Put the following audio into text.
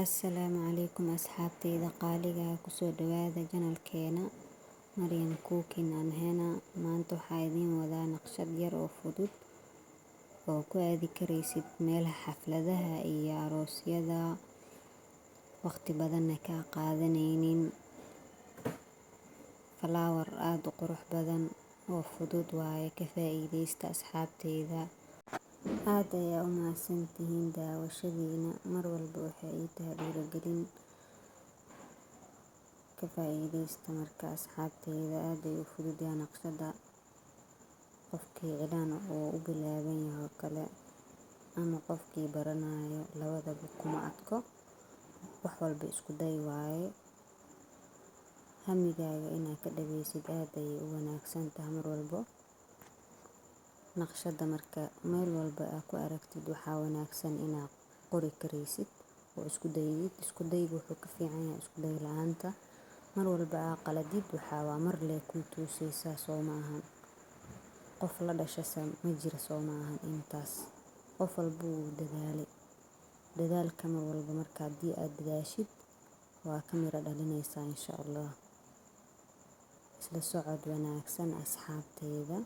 Assalaamu calaykum asxabteyda qaaliga kusoo dhawaada janalkeena Maryam cooking and Henna. Maanta waxaa idiin wadaa naqshad yar oo fudud oo ku aadi karaysid meelaha xafladaha iyo aroosyada, waqti badanna ka qaadanaynin. Flower aad u qurux badan oo fudud waaye, ka faa'iideysta asxabteyda. aad ayaa umahadsantihin daawashadiina. Mar walba waxay ii tahay dhiirigelin. Ka faa'iideysta marka asxabteyda. aad ayuu u fudud yahay naqshada. Qofkii cilaan oo u bilaaban yahay kale ama qofkii baranayo labadaba kuma adko. Wax walba isku day waaye. Hamigaaga inaad ka dhageysid aad ayay u wanaagsan tahay mar walba. Naqshada marka meel walba aad ku aragtid waxaa wanaagsan inaad qori karaysid oo isku dayid. Isku daygu wuxuu ka fiican yahay isku day la'aanta. Mar walba aad qaladid waxaa mar lee ku tuusaysaa soo maahan. Qof la dhashasa ma jiro soo maahan intaas. Qof walba wuu dadaalay. Dadaalka mar walba marka haddii aad dadaashid waa ka mira dhalinaysaa insha Allah. Isla socod wanaagsan asxabteyda.